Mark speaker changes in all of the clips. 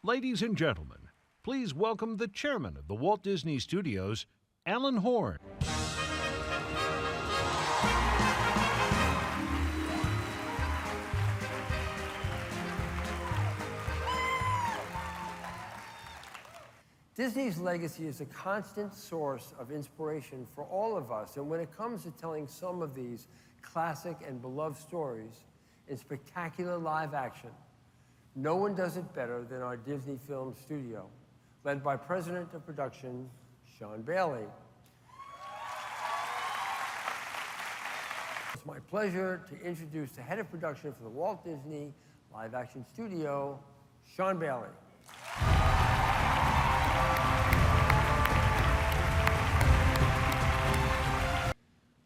Speaker 1: Ladies and gentlemen, please welcome the chairman of the Walt Disney Studios, Alan Horn.
Speaker 2: Disney's legacy is a constant source of inspiration for all of us, and when it comes to telling some of these classic and beloved stories in spectacular live action, no one does it better than our Disney Film Studio, led by President of Production, Sean Bailey. It's my pleasure to introduce the head of production for the Walt Disney Live Action Studio, Sean Bailey.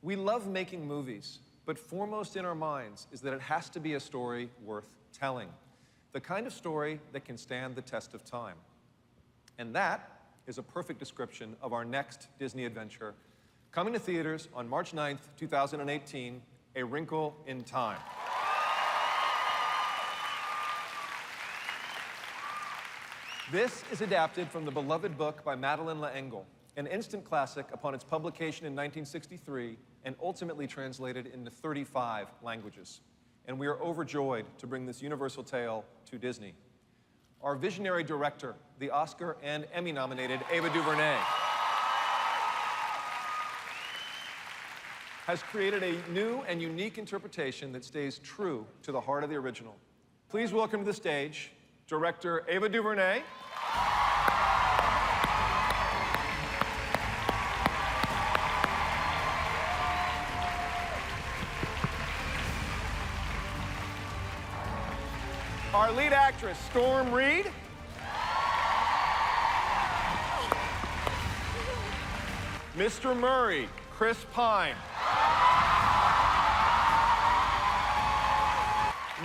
Speaker 3: We love making movies, but foremost in our minds is that it has to be a story worth telling. The kind of story that can stand the test of time. And that is a perfect description of our next Disney adventure, coming to theaters on March 9th, 2018, A Wrinkle in Time. This is adapted from the beloved book by Madeleine L'Engle, an instant classic upon its publication in 1963 and ultimately translated into 35 languages. And we are overjoyed to bring this universal tale to Disney. Our visionary director, the Oscar and Emmy-nominated Ava DuVernay, has created a new and unique interpretation that stays true to the heart of the original. Please welcome to the stage, director Ava DuVernay, our lead actress, Storm Reed. Mr. Murray, Chris Pine.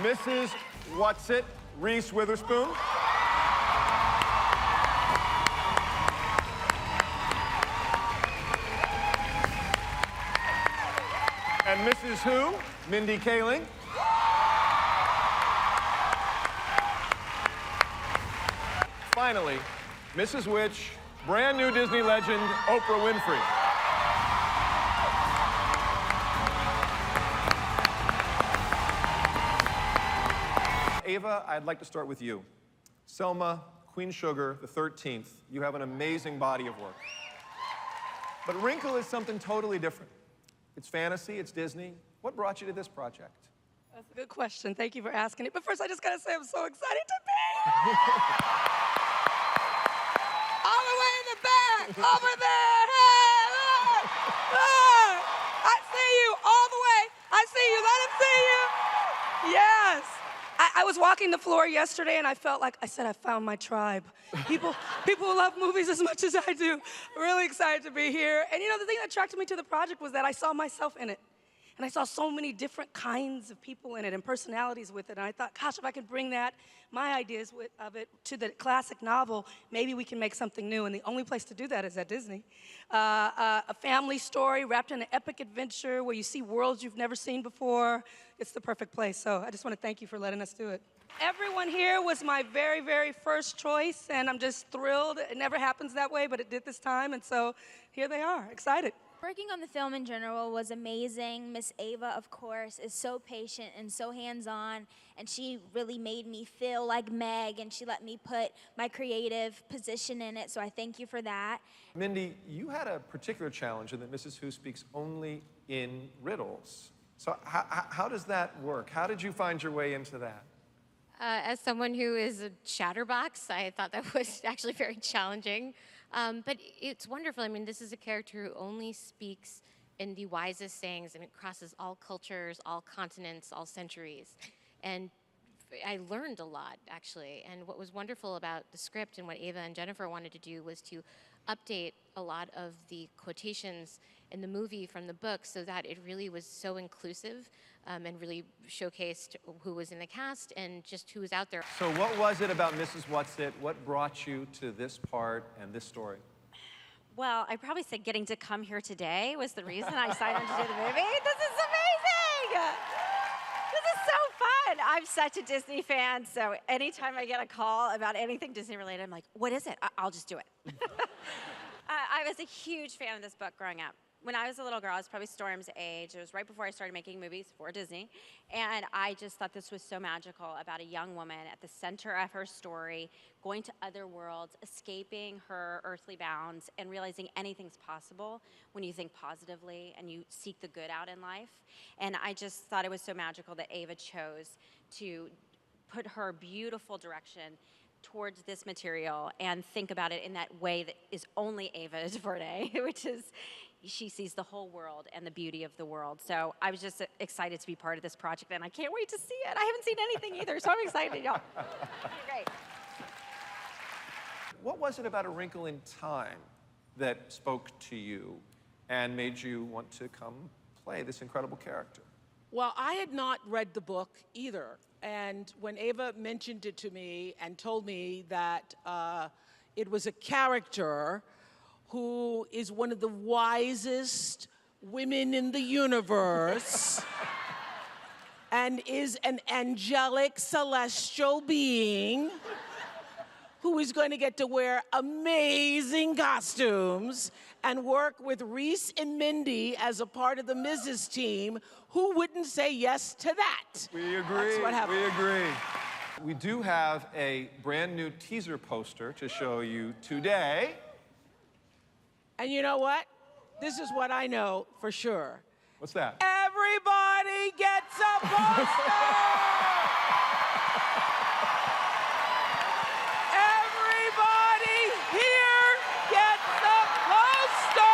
Speaker 3: Mrs. Whatsit, Reese Witherspoon. And Mrs. Who, Mindy Kaling. Finally, Mrs. Which, brand new Disney legend, Oprah Winfrey. Ava, I'd like to start with you. Selma, Queen Sugar, the 13th, you have an amazing body of work. But Wrinkle is something totally different. It's fantasy, it's Disney. What brought you to this project?
Speaker 4: That's a good question. Thank you for asking it. But first, I just gotta say I'm so excited to be here. All the way in the back, over there. Hey, look, look. I see you all the way. I see you. Let him see you. Yes. I was walking the floor yesterday, and I felt like I said I found my tribe. People who love movies as much as I do. Really excited to be here. And you know, the thing that attracted me to the project was that I saw myself in it. And I saw so many different kinds of people in it and personalities with it. And I thought, gosh, if I could bring that, my ideas of it, to the classic novel, maybe we can make something new. And the only place to do that is at Disney. A family story wrapped in an epic adventure where you see worlds you've never seen before. It's the perfect place. So I just want to thank you for letting us do it. Everyone here was my very, very first choice, and I'm just thrilled. It never happens that way, but it did this time. And so here they are, excited.
Speaker 5: Working on the film in general was amazing. Miss Ava, of course, is so patient and so hands-on, and she really made me feel like Meg, and she let me put my creative position in it, so I thank you for that.
Speaker 3: Mindy, you had a particular challenge in that Mrs. Who speaks only in riddles. So how does that work? How did you find your way into that?
Speaker 6: As someone who is a chatterbox, I thought that was actually very challenging. But it's wonderful. I mean, this is a character who only speaks in the wisest sayings, and it crosses all cultures, all continents, all centuries. And I learned a lot, actually. And what was wonderful about the script and what Ava and Jennifer wanted to do was to update a lot of the quotations in the movie from the book so that it really was so inclusive and really showcased who was in the cast and just who was out there.
Speaker 3: So what was it about Mrs. Whatsit? What brought you to this part and this story?
Speaker 7: Well, I probably said getting to come here today was the reason I signed on to do the movie. This is amazing! This is so fun. I'm such a Disney fan, so anytime I get a call about anything Disney related, I'm like, what is it? I'll just do it. I was a huge fan of this book growing up. When I was a little girl, I was probably Storm's age. It was right before I started making movies for Disney. And I just thought this was so magical about a young woman at the center of her story, going to other worlds, escaping her earthly bounds, and realizing anything's possible when you think positively and you seek the good out in life. And I just thought it was so magical that Ava chose to put her beautiful direction towards this material and think about it in that way that is only Ava DuVernay, which is she sees the whole world and the beauty of the world. So I was just excited to be part of this project, and I can't wait to see it. I haven't seen anything either, so I'm excited, y'all. Great.
Speaker 3: What was it about A Wrinkle in Time that spoke to you and made you want to come play this incredible character?
Speaker 8: Well, I had not read the book either. And when Ava mentioned it to me and told me that it was a character who is one of the wisest women in the universe and is an angelic celestial being who is going to get to wear amazing costumes and work with Reese and Mindy as a part of the Mrs. team, who wouldn't say yes to that?
Speaker 3: We agree.
Speaker 8: That's what happened.
Speaker 3: We agree. We do have a brand new teaser poster to show you today.
Speaker 8: And you know what? This is what I know for sure.
Speaker 3: What's that?
Speaker 8: Everybody gets a poster! Everybody here gets a poster!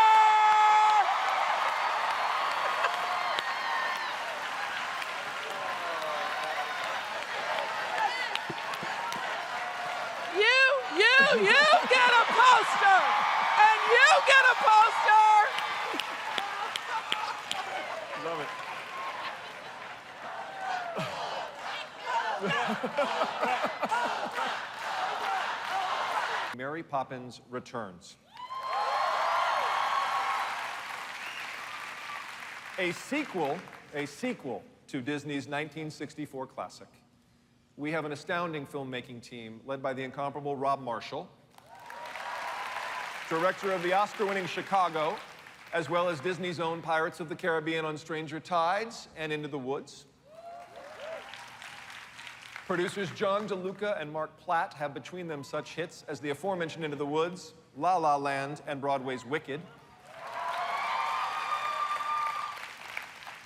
Speaker 8: You get a poster! And you get a poster!
Speaker 3: Love it. Mary Poppins Returns. A sequel to Disney's 1964 classic. We have an astounding filmmaking team led by the incomparable Rob Marshall, director of the Oscar-winning Chicago, as well as Disney's own Pirates of the Caribbean on Stranger Tides and Into the Woods. Producers John DeLuca and Mark Platt have between them such hits as the aforementioned Into the Woods, La La Land, and Broadway's Wicked.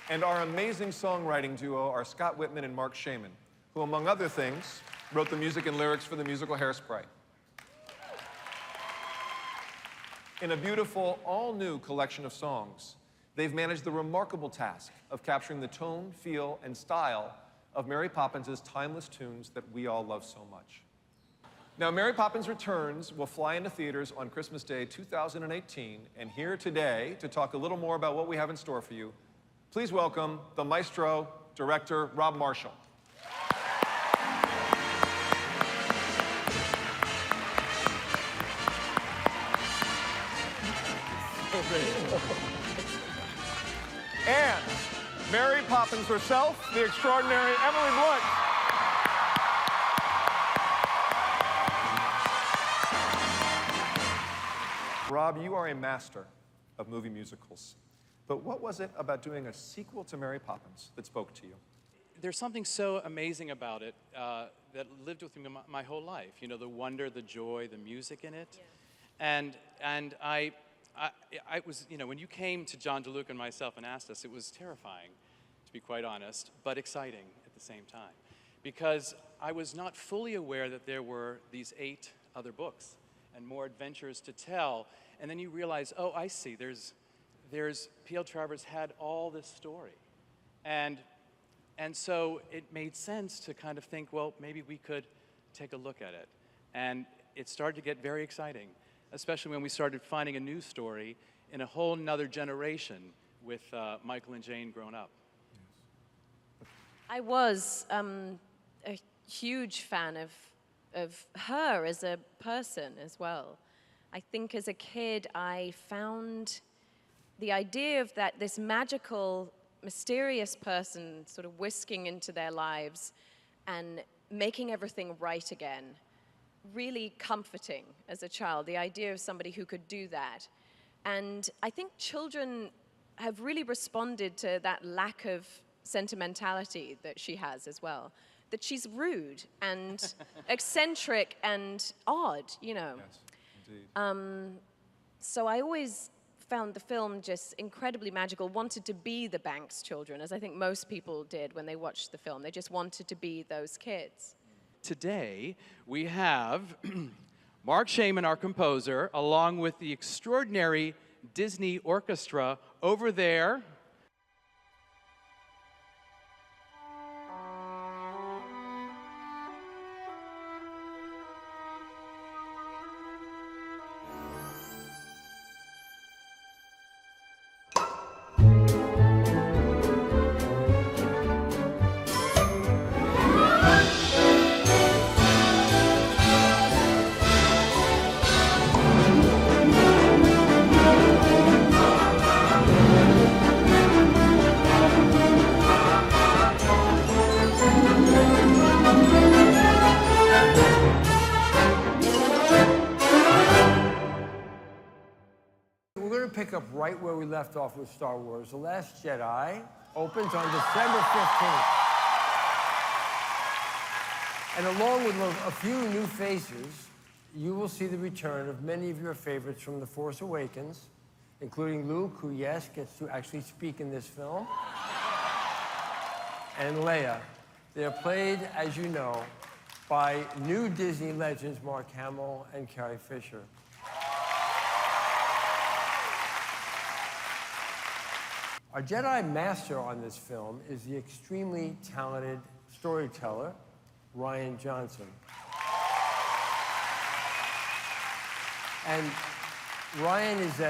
Speaker 3: And our amazing songwriting duo are Scott Whitman and Mark Shaman, who, among other things, wrote the music and lyrics for the musical Hairspray. In a beautiful, all-new collection of songs, they've managed the remarkable task of capturing the tone, feel, and style of Mary Poppins' timeless tunes that we all love so much. Now, Mary Poppins Returns will fly into theaters on Christmas Day 2018, and here today to talk a little more about what we have in store for you, please welcome the maestro, director, Rob Marshall. And Mary Poppins herself, the extraordinary Emily Blunt. Rob, you are a master of movie musicals. But what was it about doing a sequel to Mary Poppins that spoke to you?
Speaker 9: There's something so amazing about it that lived with me my whole life. You know, the wonder, the joy, the music in it. Yeah. And I was, you know, when you came to John DeLuca and myself and asked us, it was terrifying, to be quite honest, but exciting at the same time. Because I was not fully aware that there were these 8 other books and more adventures to tell. And then you realize, oh, I see, there's P.L. Travers had all this story. And so it made sense to kind of think, well, maybe we could take a look at it. And it started to get very exciting, especially when we started finding a new story in a whole nother generation with Michael and Jane grown up.
Speaker 10: I was a huge fan of her as a person as well. I think as a kid, I found the idea of this magical, mysterious person sort of whisking into their lives and making everything right again. Really comforting as a child, the idea of somebody who could do that. And I think children have really responded to that lack of sentimentality that she has as well. That she's rude and eccentric and odd, you know.
Speaker 3: Yes, indeed.
Speaker 10: So I always found the film just incredibly magical, wanted to be the Banks children, as I think most people did when they watched the film. They just wanted to be those kids.
Speaker 9: Today, we have Mark Shaman, our composer, along with the extraordinary Disney Orchestra over there.
Speaker 2: Pick up right where we left off with Star Wars. The Last Jedi opens on December 15th. And along with a few new faces, you will see the return of many of your favorites from The Force Awakens, including Luke, who, yes, gets to actually speak in this film, and Leia. They are played, as you know, by new Disney legends Mark Hamill and Carrie Fisher. Our Jedi Master on this film is the extremely talented storyteller, Rian Johnson. And Rian is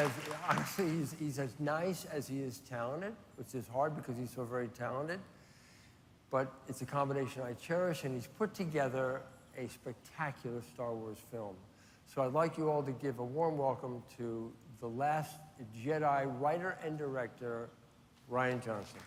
Speaker 2: honestly, he's as nice as he is talented, which is hard because he's so very talented. But it's a combination I cherish, and he's put together a spectacular Star Wars film. So I'd like you all to give a warm welcome to The Last Jedi writer and director, Rian Johnson.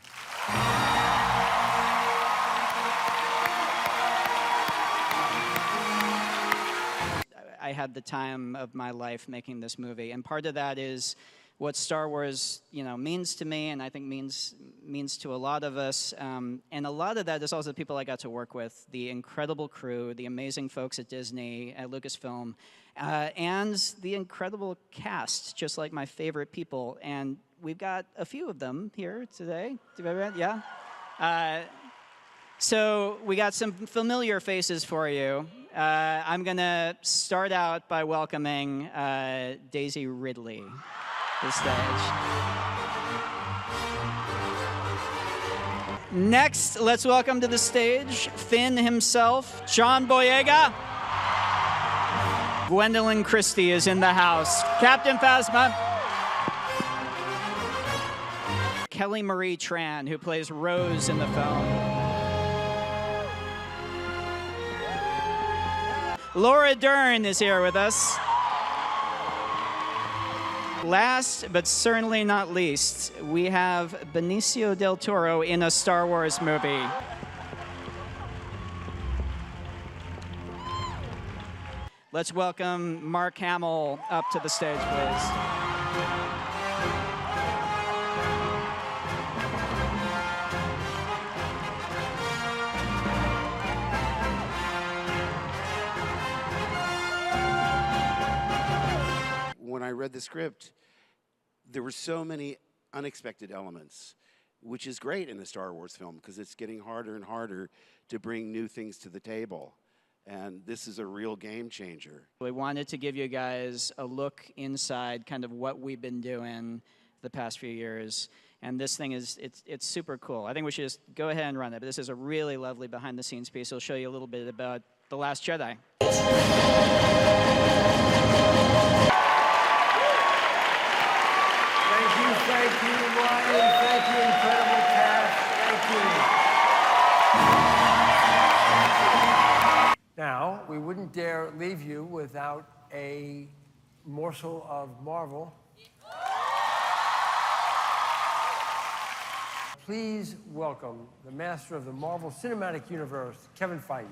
Speaker 11: I had the time of my life making this movie, and part of that is what Star Wars, means to me, and I think means to a lot of us. And a lot of that is also the people I got to work with, the incredible crew, the amazing folks at Disney, at Lucasfilm, and the incredible cast, just like my favorite people. And we've got a few of them here today. Yeah? So we got some familiar faces for you. I'm going to start out by welcoming Daisy Ridley to the stage. Next, let's welcome to the stage Finn himself, John Boyega. Gwendolyn Christie is in the house. Captain Phasma. Kelly Marie Tran, who plays Rose in the film. Laura Dern is here with us. Last, but certainly not least, we have Benicio Del Toro in a Star Wars movie. Let's welcome Mark Hamill up to the stage, please.
Speaker 12: When I read the script, there were so many unexpected elements, which is great in a Star Wars film because it's getting harder and harder to bring new things to the table. And this is a real game changer.
Speaker 11: We wanted to give you guys a look inside kind of what we've been doing the past few years. And this thing is, it's super cool. I think we should just go ahead and run it. But this is a really lovely behind the scenes piece. It'll show you a little bit about The Last Jedi.
Speaker 2: Thank you, Ryan. Thank you, incredible cast. Thank you. Now, we wouldn't dare leave you without a morsel of Marvel. please welcome the master of the Marvel Cinematic Universe, Kevin Feige.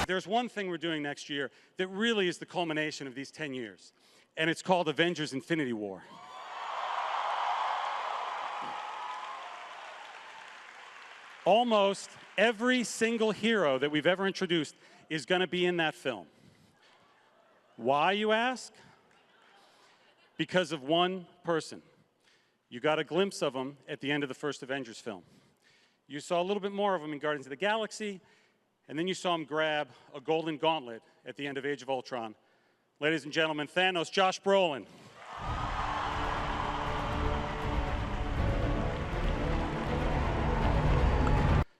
Speaker 13: There's one thing we're doing next year that really is the culmination of these 10 years, and it's called Avengers Infinity War. Almost every single hero that we've ever introduced is going to be in that film. Why, you ask? Because of one person. You got a glimpse of him at the end of the first Avengers film. You saw a little bit more of him in Guardians of the Galaxy, and then you saw him grab a golden gauntlet at the end of Age of Ultron. Ladies and gentlemen, Thanos, Josh Brolin.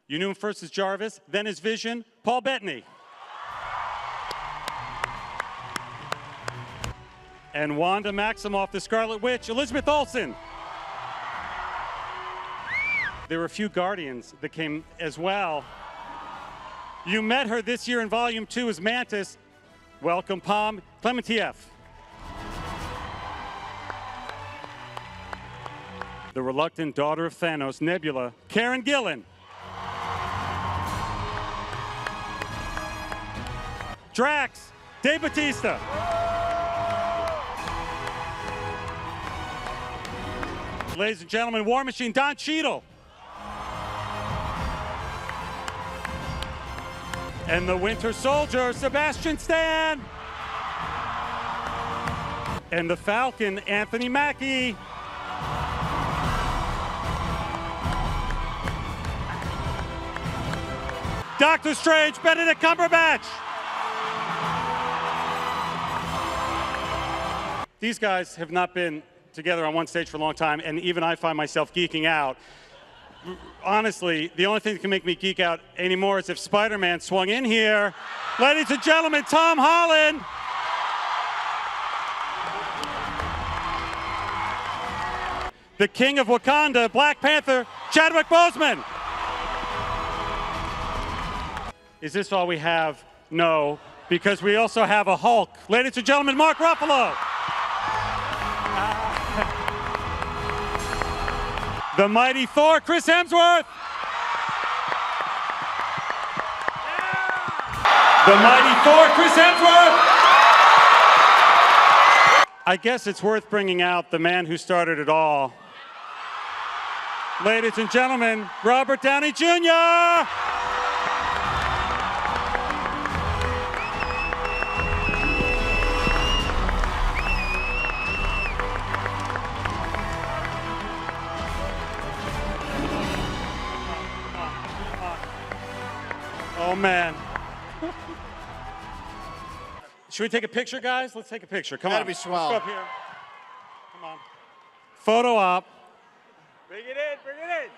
Speaker 13: You knew him first as Jarvis, then as Vision, Paul Bettany. And Wanda Maximoff, the Scarlet Witch, Elizabeth Olsen. There were a few Guardians that came as well. You met her this year in Volume 2 as Mantis. Welcome, Pom Klementieff. The reluctant daughter of Thanos, Nebula, Karen Gillan. Drax, Dave Bautista. Ladies and gentlemen, War Machine, Don Cheadle. And the Winter Soldier, Sebastian Stan. And the Falcon, Anthony Mackie. Doctor Strange, Benedict Cumberbatch. These guys have not been together on one stage for a long time, and even I find myself geeking out. Honestly, the only thing that can make me geek out anymore is if Spider-Man swung in here. Ladies and gentlemen, Tom Holland. The King of Wakanda, Black Panther, Chadwick Boseman. Is this all we have? No, because we also have a Hulk. Ladies and gentlemen, Mark Ruffalo. The mighty Thor, Chris Hemsworth. The mighty Thor, Chris Hemsworth. I guess it's worth bringing out the man who started it all. Ladies and gentlemen, Robert Downey Jr. Oh, man. Should we take a picture, guys? Let's take a picture. Come on.
Speaker 14: That'd be swell.
Speaker 13: Let's go up here. Come on. Photo op.
Speaker 14: Bring it in, bring it in.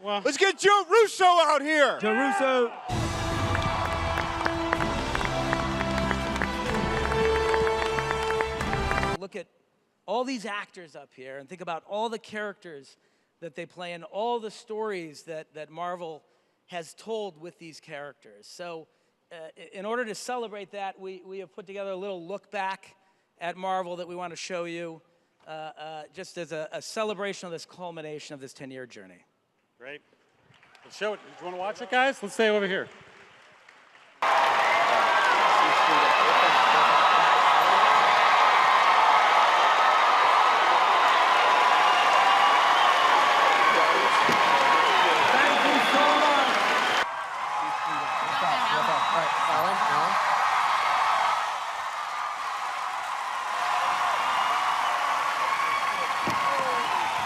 Speaker 13: Well,
Speaker 14: let's get Joe Russo out here.
Speaker 2: Joe Russo.
Speaker 15: Look at all these actors up here and think about all the characters that they play and all the stories that Marvel has told with these characters. So in order to celebrate that, we have put together a little look back at Marvel that we want to show you just as a celebration of this culmination of this 10-year journey.
Speaker 13: Great. Let's show it. Do you want to watch it, guys? Let's stay over here.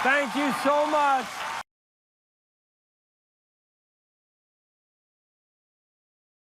Speaker 2: Thank you so much.